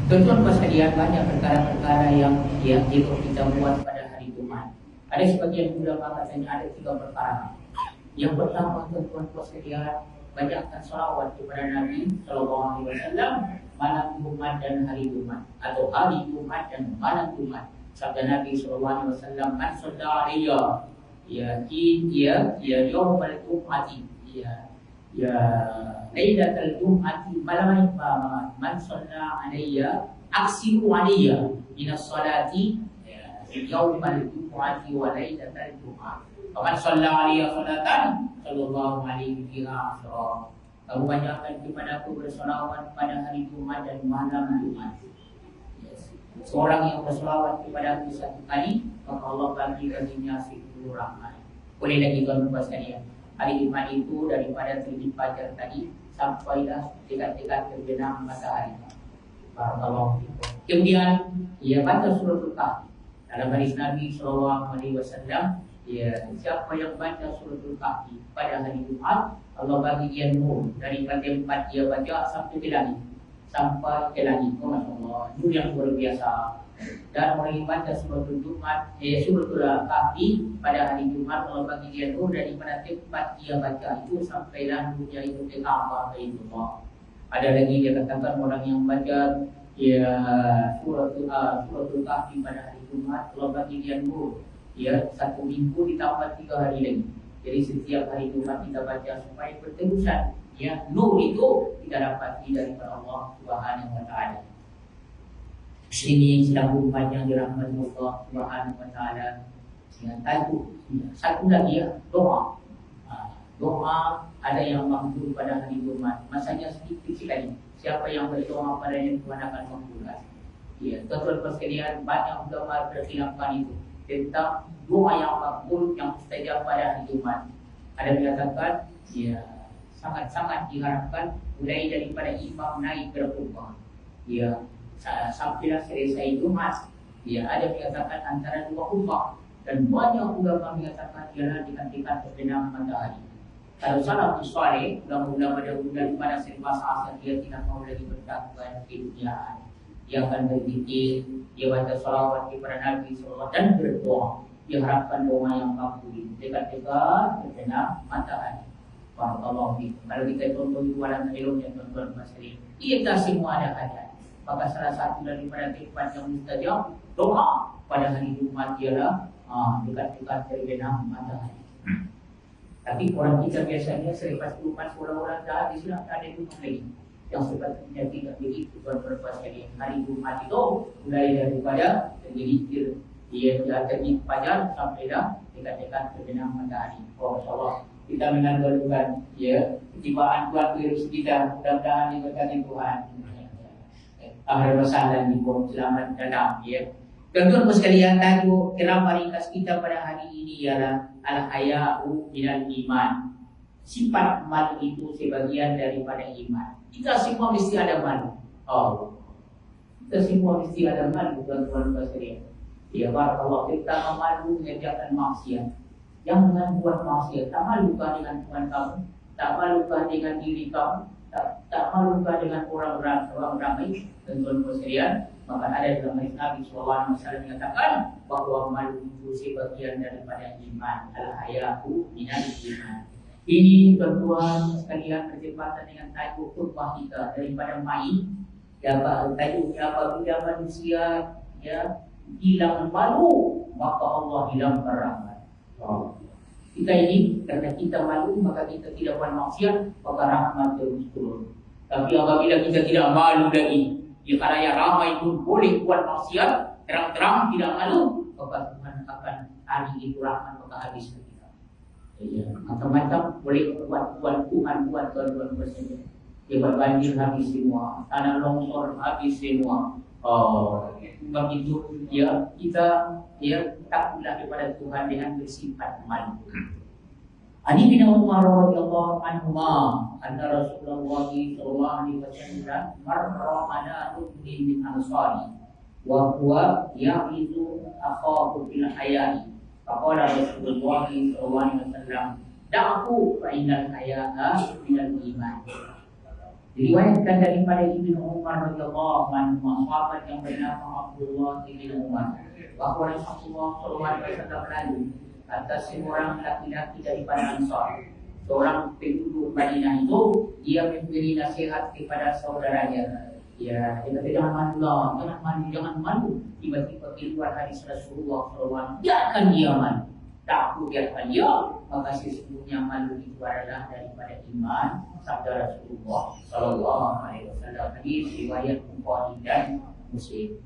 Tuan-tuan sekalian, banyak perkara-perkara yang jika kita buat pada hari Jumat. Ada sebagian ulama katanya ada 3 perkara. Yang pertama, tuan-tuan sekalian, banyakkan salawat kepada Nabi Sallallahu Alaihi Wasallam malam Jumat dan hari Jumat, atau hari Jumat dan malam Jumat. Sabda Nabi Sallallahu Alaihi Wasallam, "Man shalla alayya yawmal jum'ati lailatul jum'ati malam man shalla alayya aksiru alayya minas salati yawmal jum'ati wa lailatul jum'ah. Faman shalla alayya salatan sallallahu alaihi biha asyra." Kamu banyakkan kepada aku bersolawat pada hari Jumat dan malam Jumat. Seorang yang bersolawat kepada aku 1 kali, maka Allah bagi baginya 10 rahmat. Boleh lagi tuan-tuan sekalian, hari Jumat itu daripada terbit fajar tadi sampailah dekat-dekat terbenam matahari. Barakallahu fikum. Kemudian ia baca suratul Kahfi. Dalam hadis Nabi sallallahu alaihi wasallam, siapa yang baca suratul Kahfi pada hari Jumat, Allah bagi dia nur dari tempat dia baca sampai ke langit. Masya-Allah, nur yang luar biasa. Dan orang yang baca suratul Kahfi pada hari Jumat, Allah bagi dia nur daripada tempat dia baca itu sampailah nurnya itu ke Ka'bah Baitullah. Ada lagi dia katakan orang yang baca suratul Kahfi pada hari Jumat, Allah bagi dia nur 1 minggu ditambah 3 hari lagi. Jadi setiap hari Jumat kita baca supaya berterusan nur itu kita dapati daripada Allah Subhanahu wa taala. Ini sedang umat yang dirahmati Allah Subhanahu wa taala. Dengan tajuk satu lagi doa. Doa ada yang makbul pada hari Jumat. Masanya sedikit sekali. Siapa yang berdoa padanya Tuhan akan makbulkan. Tuan-tuan sekalian, banyak ulama berkhilafan itu tentang doa yang makbul yang mustajab pada hari Jumat. Ada yang mengatakan sangat-sangat diharapkan mulai daripada imam naik berkhutbah sampailah selesai Jumat. Ada yang mengatakan antara 2 khutbah, dan banyak ulama mengatakan ialah dekat-dekat terbenam matahari. Kalau salafus saleh, ulama-ulama dahulu pada masa asal dia tidak mau lagi bertakwa keduniaan. Dia akan berzikir, dia baca salawat kepada Nabi SAW dan berdoa. Dia harapkan doa yang makbul dekat-dekat terbenam matahari. Barakallahu fikum. Kalau kita contoh jualan ilmunya tuan-tuan sekalian, kita semua ada hajat. Maka salah satu daripada tempat yang mustajab doa pada hari Jumat ialah dekat-dekat terbenam matahari. Tapi orang kita biasanya selepas Jumat orang-orang dah habis dah, tak ada rumah lagi. Yang sepatutnya tidak begitu tuan-tuan sekalian. Hari Jumat itu mulai daripada tergelincir dia terbit fajar sampai dah dekat-dekat terbenam matahari. Masya-Allah. Kita mengandalkan ketibaan Tuhan ke rezeki kita, mudah-mudahan diberkati Tuhan. Ahli wasallam nikum selamat datang Tuan-tuan sekalian, tajuk kenapa ringkas kita pada hari ini ialah al-haya'u minal iman. Sifat malu itu sebagian daripada iman. Kita semua mesti ada malu. Kita semua mesti ada malu tuan-tuan sekalian. Barakallah, kita malu mengerjakan maksiat. Yang dengan buat maksiat, tak malukah dengan Tuhan kamu? Tak malukah dengan diri kamu? Tak malukah dengan orang ramai? Tuan-tuan sekalian, maka ada dalam hadis Nabi SAW mengatakan bahawa malu itu sebagian daripada iman. Al-haya'u minal iman. Ini tuan-tuan sekalian bertepatan dengan tajuk khutbah kita daripada main. Tajuknya apabila manusia hilang malu, maka Allah hilang rahmat. Kita ini karena kita malu maka kita tidak buat maksiat, maka rahmat terus turun. Tapi apabila kita tidak malu lagi, karena ramai pun boleh buat maksiat, terang-terang tidak malu, maka Tuhan akan hari itu rahmat maka habis kita. Macam-macam boleh buat Tuhan buat tuan-tuan bersedia. Dia buat banjir habis semua, tanah longsor habis semua. Sebab itu kita takutlah kepada Tuhan dengan bersifat malu. Ali bin Umar radhiyallahu anhuma anna Rasulullah sallallahu alaihi wasallam marra ala ruknin min ansari wa huwa ya'izu akhahu bil haya'i. Faqala Rasulullah sallallahu alaihi wasallam da'hu fa innal haya'a minal iman. Diriwayatkan daripada Ibnu Umar radhiyallahu anhu, sahabat yang bernama Abdullah bin Umar, bahwa Rasulullah SAW lalu atas seorang laki-laki daripada Ansar, seorang penduduk Madinah itu, dia memberi nasihat kepada saudaranya. Ya, dia kata jangan malu lah, jangan malu. Tiba-tiba keluar hadis Rasulullah SAW, biarkan dia malu. Tak aku biarkan dia, maka sesungguhnya malu itu adalah daripada iman. Sabda Rasulullah SAW, hadis riwayat Bukhari dan Muslim.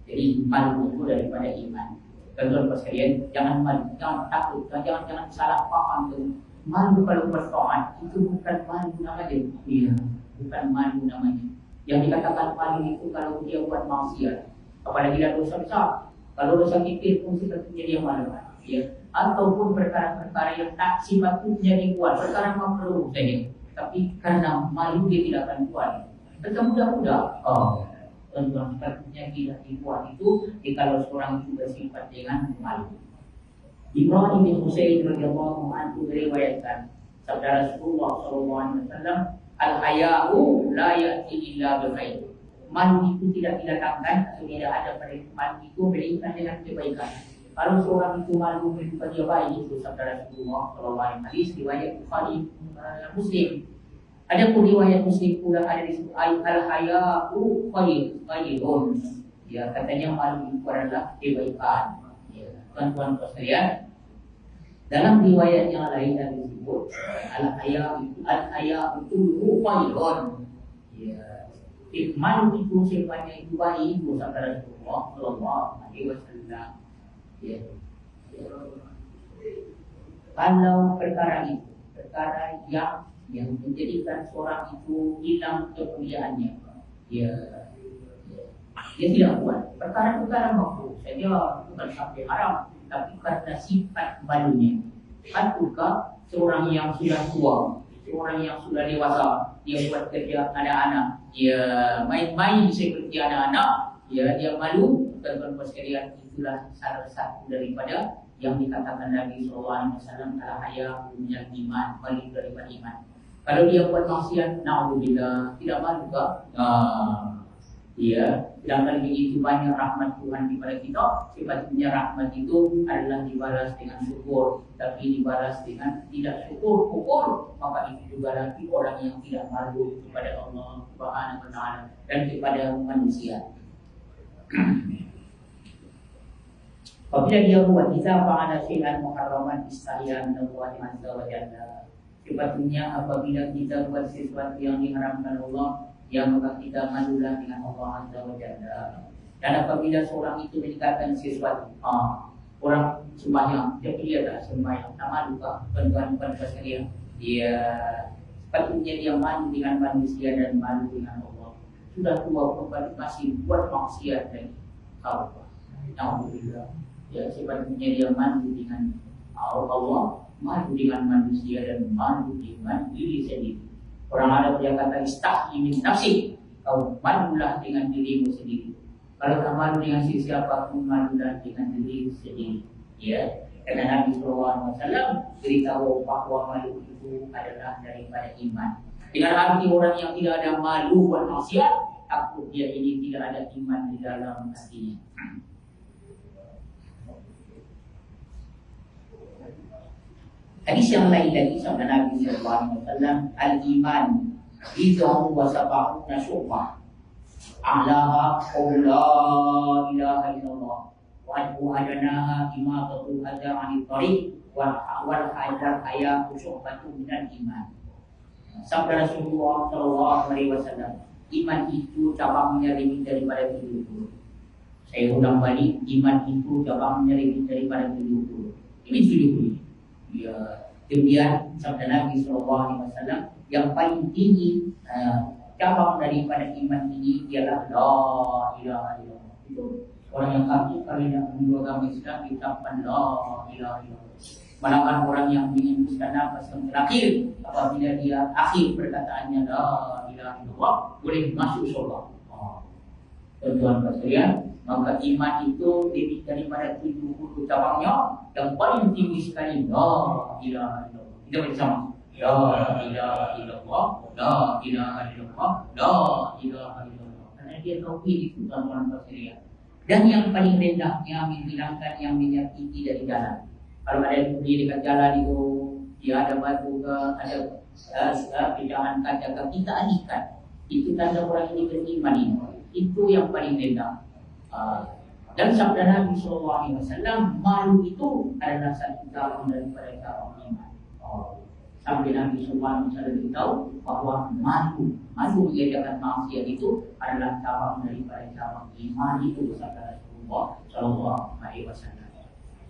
Jadi malu itu daripada iman. Tuan-tuan sekalian, jangan malu, jangan takut, jangan salah faham tu. Malu kalau berdoa itu bukan malu namanya. Ya, bukan malu namanya. Yang dikatakan malu itu kalau dia buat maksiat, apalagi dia dosa besar. Kalau dosa kecil pun sepatutnya dia malu. Ya, ataupun perkara-perkara yang tak sepatutnya dibuat, perkara makruh saja. Tapi karena malu dia tidak akan buat. Tentang mudah-mudah. Tuan-tuan, sepatutnya tidak dibuat itu jika seorang itu bersifat dengan malu. Ibrahim bin Husain radhiyallahu anhu meriwayatkan sabda Rasulullah SAW, al-haya'u la ya'ti illa bil khair. Malu itu tidak didatangkan atau tidak ada pada malu itu berikan dengan kebaikan. Kalau seorang itu malu menunjukkan dia baik, itu sabda Rasulullah SAW, hadis riwayat Bukhari Muslim. Ada pun riwayat Muslim pula ada disebut al-haya'u khairun. Ya, katanya malu itu adalah kebaikan. Ya, tuan-tuan sekalian, dalam riwayat yang lain ada disebut al-haya'u khairun. Ya, malu itu sifatnya itu baik, itu sabda Rasulullah SAW. Ya. Kalau perkara itu, perkara yang menjadikan seorang itu hilang kemuliaannya, ya, dia tidak buat perkara-perkara makruh saja, bukan sampai haram, tapi karena sifat malunya. Ataukah seorang yang sudah tua, seorang yang sudah dewasa, dia buat kerja anak-anak, dia main-main seperti anak-anak, ya, dia malu. Tuan-tuan sekalian, itulah salah satu daripada yang dikatakan Nabi SAW, al-haya minal iman, malu daripada iman. Kalau dia buat maksiat, naudzubillah, tidak malu kah? Ya, sedangkan begitu banyak rahmat Tuhan kepada kita, sepatutnya rahmat itu adalah dibalas dengan syukur, tapi dibalas dengan tidak syukur, maka itu juga lagi orang yang tidak malu kepada Allah Subhanahu wa Ta'ala dan kepada manusia. Apabila dia buat kita fa'ala syai'an muharraman istahya min Allah azza wa jalla. Sepatutnya apabila kita buat sesuatu yang diharamkan Allah, yang maka kita malulah dengan Allah azza wa jalla. Dan apabila seorang itu meninggalkan sesuatu, orang sembahyang, tapi dia tak sembahyang, tak malu kah? Tuan-tuan sekalian, dia sepatutnya dia malu dengan manusia dan malu dengan Allah. Sudah tua pun masih buat maksiat lagi. Alhamdulillah. Ya, sepatutnya dia malu dengan Allah, malu dengan manusia dan malu dengan diri sendiri. Orang Arab dia kata istahyi min nafsi, kau malulah dengan dirimu sendiri. Kalau tak malu dengan siapa pun, malulah dengan diri sendiri. Ya, karena Nabi SAW beritahu bahwa malu itu adalah daripada iman. Dengan arti orang yang tidak ada malu buat maksiat, takut dia ini tidak ada iman di dalam hatinya. Hadis yang lain lagi sabda Nabi SAW, al-iman bid'un wa sab'una syu'bah, a'laha qawlu la ilaha illallah, wa adnaha imatatu adha 'anil tariq, wal haya'u syu'batun minal iman. Sabda Rasulullah SAW, iman itu cabangnya lebih daripada 70. Saya ulang balik, iman itu cabangnya lebih daripada 70. Ini 70. Ya, kemudian sabda Nabi SAW, yang paling tinggi cabang daripada iman ini ialah la ilaha illallah. Itu orang yang kafir kalau yang menurut agama Islam diucapkan la ilaha illallah. Malangkan orang yang menghembuskan nafas yang terakhir, apabila dia akhir perkataannya la ilaha illallah, boleh masuk surga. Tuan-tuan sekalian, maka iman itu lebih daripada 70 cabangnya. Yang paling tinggi sekali la ilaha illallah. Kita bersama. La ilaha illallah, la ilaha illallah, la ilaha illallah. Karena dia tauhid itu tuan-tuan sekalian. Dan yang paling rendahnya menghilangkan yang menyakiti dari jalan. Kalau ada yang berdiri dekat jalan itu, dia ada batu ke, ada pecahan kaca ke, kita alihkan. Itu tanda orang ini beriman ini. Itu yang paling rendah. Dan sabda Nabi SAW, malu itu adalah satu cabang daripada cabang iman. Sampai Nabi SAW beritahu bahwa malu mengerjakan maksiat itu adalah cabang daripada cabang iman. Itu sabda Rasulullah SAW.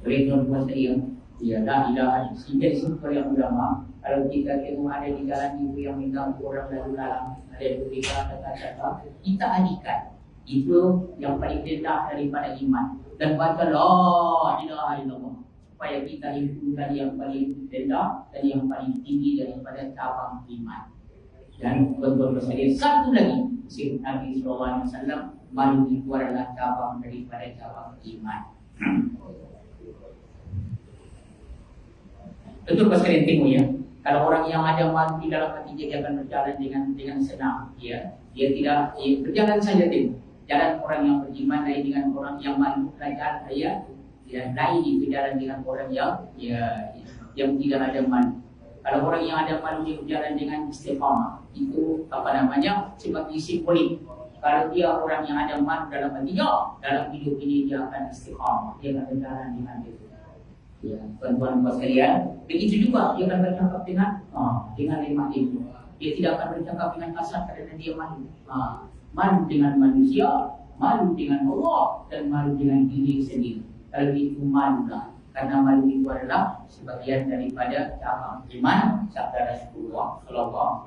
Oleh tuan-tuan sekalian, ya la ilaha illallah. Sehingga disebut oleh ulama, kalau kita tengok ada di jalan itu yang mengganggu orang lalu lalang, ada berbeda kata-kata, kita alihkan. Itu yang paling rendah daripada iman. Dan baca la ilaha illallah supaya kita himpunkan yang paling rendah dan yang paling tinggi daripada cabang iman. Dan tuan-tuan sekalian, satu lagi, Nabi SAW, malu itu adalah cabang daripada cabang iman. Betul pas kalian tengok ya. Kalau orang yang ada malu di dalam hati dia akan berjalan dengan senang. Ya, dia tidak berjalan saja tengok. Jalan orang yang beriman lain dengan orang yang malu belajar lain di berjalan dengan orang yang tidak ada malu. Kalau orang yang ada malu dia berjalan dengan istiqamah. Itu sebagai simbolik. Kalau dia orang yang ada malu dalam hatinya, dalam hidup ini dia akan istiqamah. Dia akan berjalan dengan itu. Ya, tuan-tuan sekalian, begitu juga dia akan bercakap dengan lemah itu. Dia tidak akan bercakap dengan kasar kerana dia malu. Malu dengan manusia, malu dengan Allah, dan malu dengan diri sendiri. Kalau itu malulah, karena malu itu adalah sebagian daripada cabang iman sabda Rasulullah SAW.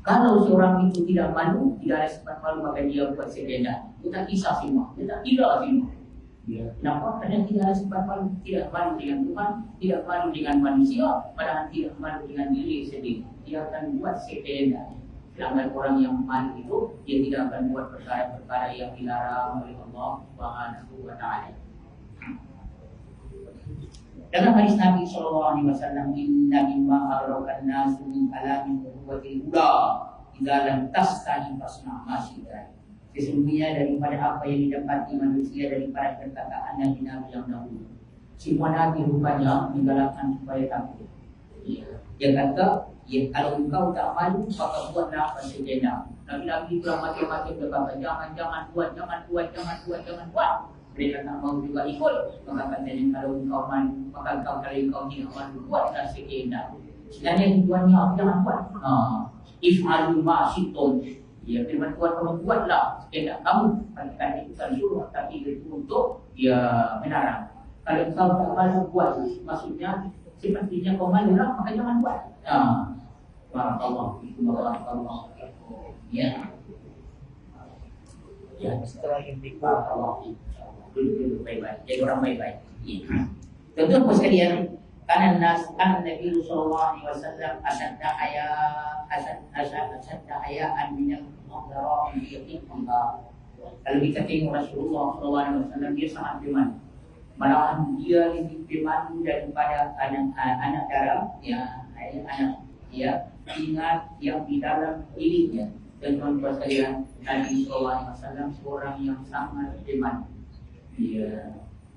Kalau seorang itu tidak malu, tidak ada sifat malu, maka dia buat selenda. Kita kisah semua, kita tidak semua. Kenapa? Karena tidak ada sifat malu, tidak malu dengan Tuhan, tidak malu dengan manusia, padahal tidak malu dengan diri sendiri. Dia akan buat selenda. Sedangkan orang yang malu itu, dia tidak akan buat perkara-perkara yang dilarang oleh Allah Subhanahu wa Ta'ala. Dalam hadis Nabi SAW, inna mimma adrakan nasu min alamin nubuwatil huda idza lam tastahi fasna ma syi'ta. Sesungguhnya daripada apa yang didapati manusia daripada perkataan nabi-nabi yang dahulu, semua nabi rupanya menggalakkan supaya takut. Dia kata, kalau engkau tak malu, maka buatlah apa saja. Nabi-nabi telah macam-macam berkata, jangan buat. Mereka tak mau juga ikut. Maka katanya kalau engkau malu, maka kalau engkau tidak malu, buatlah sekenda. Sebenarnya tujuannya jangan buat. If'alu ma syi'tum. Ya, firman Tuhan, kamu buatlah sekenda kamu. Bukan itu kan suruh, tapi itu untuk menarang. Kalau engkau tak malu buat, maksudnya sepertinya kau malu lah, maka jangan buat. Barakallahu fikum wa barakallahu fikum. Ya. Setelah ini barakallahu fikum. Dulu baik-baik, jadi orang baik-baik. Tentu apa sekalian, karena Nabi Sallallahu Alaihi Wasallam asyadda hayaan minal muhdara biyakin Allah. Kalau kita tengok Rasulullah Sallallahu Alaihi Wasallam, dia sangat bermalu. Malahan dia lebih bermalu daripada anak darah, ingat yang di dalam dirinya. Dan tuan-tuan sekalian, Nabi Sallallahu Alaihi Wasallam seorang yang sangat bermalu.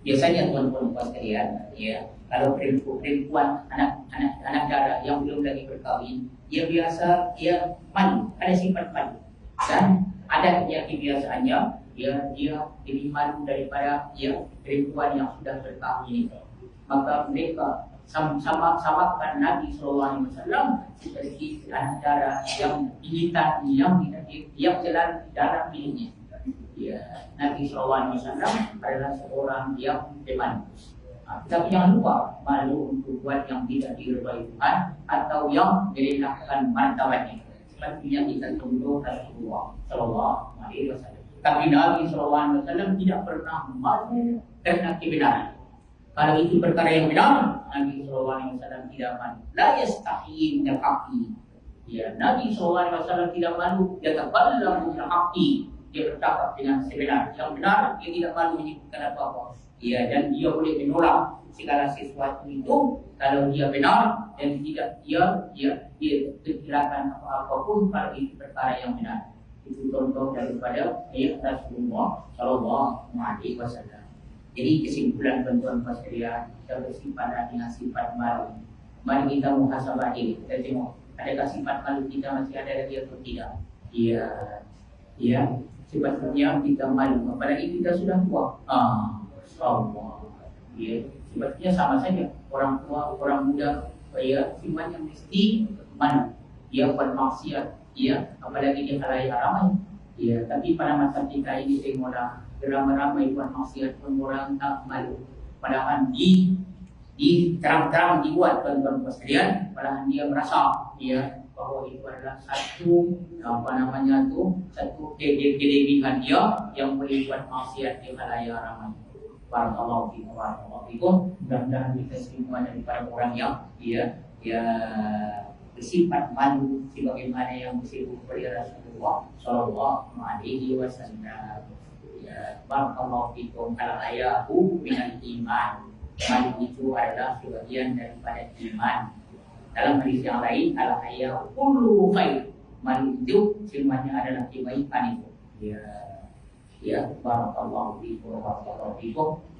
Biasanya tuan-tuan sekalian, kalau perempuan anak darah yang belum lagi berkahwin, dia malu, ada sifat malu. Dan ada kebiasaannya, dia lebih malu daripada perempuan yang sudah berkahwin. Maka mereka samakan Nabi SAW seperti anak darah yang ingitan yang jalan dalam dirinya. Nabi SAW adalah seorang yang bermalu. Tapi jangan lupa malu untuk buat yang tidak diridhai Tuhan atau yang merendahkan martabatnya. Seperti yang kita contoh Rasulullah SAW. Tapi Nabi SAW tidak pernah malu karena kebenaran. Kalau itu perkara yang benar, Nabi SAW tidak malu. La yastahi minal haqqi. Nabi SAW tidak malu. Yatakallamu bil haqqi. Dia bercakap dengan sebenar. Yang benar, dia tidak malu menyebutkan apa-apa. Dan dia boleh menolak segala sesuatu itu kalau dia benar dan tidak dia perkirakan apapun kalau itu perkara yang benar. Itu contoh daripada ayat Rasulullah Shallallahu Alaihi Wasallam. Jadi kesimpulan tuan-tuan sekalian, kita bersifat dengan sifat malu. Mari kita muhasabah diri. Kita tengok adakah sifat malu kita masih ada lagi atau tidak? Iya, iya. Sifatnya kita malu, apalagi kita sudah tua. Allah. Ya, sifatnya sama saja. Orang tua, orang muda, ya, sifatnya mesti malu. Dia buat maksiat, ya, apalagi dia khalayak ramai. Ya, tapi pada masa kita ini tengoklah ramai-ramai buat maksiat pun orang tak malu. Padahal di terang-terang dibuat tuan-tuan sekalian, padahal dia merasa ya bahwa itu adalah satu satu kelebihan dia yang boleh buat maksiat di khalayak ramai. Barakallahu fikum. Mudah-mudahan kita semua daripada orang yang bersifat malu sebagaimana yang disebut oleh Rasulullah Shallallahu Alaihi Wasallam. Barakallahu fikum. Al-haya'u minal iman. Malu itu adalah sebagian daripada iman. Dalam hadis yang lain, al-haya'u kullu khair. Malu itu semuanya adalah kebaikan itu. Ya, barakallahu fikum.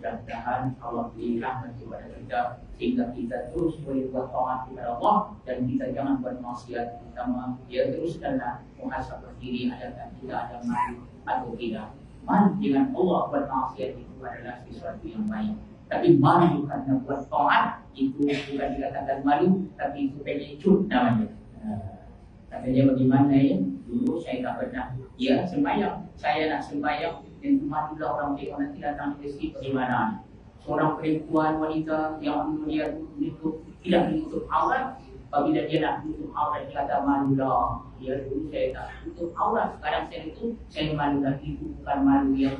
Mudah-mudahan Allah beri rahmat kepada kita sehingga kita terus boleh buat taat kepada Allah dan kita jangan buat maksiat. Pertama, teruskanlah muhasabah diri, adakah kita ada malu atau tidak. Malu dengan Allah buat maksiat itu adalah sesuatu yang baik. Tapi malu karena buat taat itu bukan dikatakan malu, tapi itu pengecut namanya. Katanya bagaimana ya? Dulu saya tak pernah. Ya, sembahyang. Saya nak sembahyang dan malulah orang tengok nanti datang ke sini bagaimana. Seorang perempuan wanita yang dia itu tidak menutup aurat. Apabila dia nak menutup aurat, dia kata malulah. Ya, dulu saya tak menutup aurat. Sekarang saya malu lagi. Itu bukan malu yang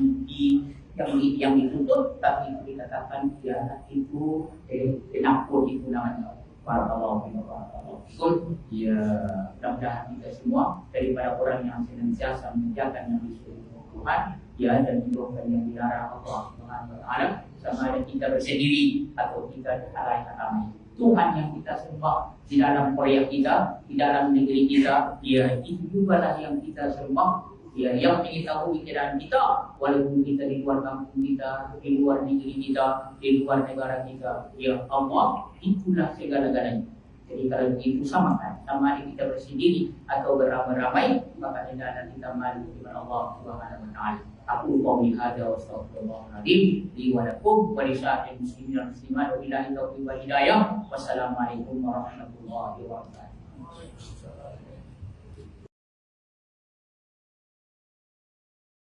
ditutup, tapi itu dikatakan dia itu penakut itu namanya. Barakallahu fikum. Ya, mudah-mudahan kita semua daripada orang yang senantiasa menjaga yang disuruh Tuhan, ya, dan menjauhkan yang dilarang Allah Subhanahu wa taala, sama ada kita bersendiri atau kita di khalayak ramai. Tuhan yang kita sembah di dalam proyek kita, di dalam negeri kita, ya, itu juga lah yang kita sembah. Ya, yang mengetahui keadaan kita, walaupun kita di luar kampung kita, di luar negeri kita, di luar negara kita, ya Allah itulah segala-galanya. Jadi kalau begitu samakan, sama ada kita bersendiri atau beramai-ramai, maka hendaklah kita malu kepada Allah Subhanahu wa taala. Aku qauli hadza wa astaghfirullahaladzim li wa lakum wa li sa'iril muslimin wal muslimat wa billahi taufiq wal hidayah. Wassalamualaikum warahmatullahi wabarakatuh.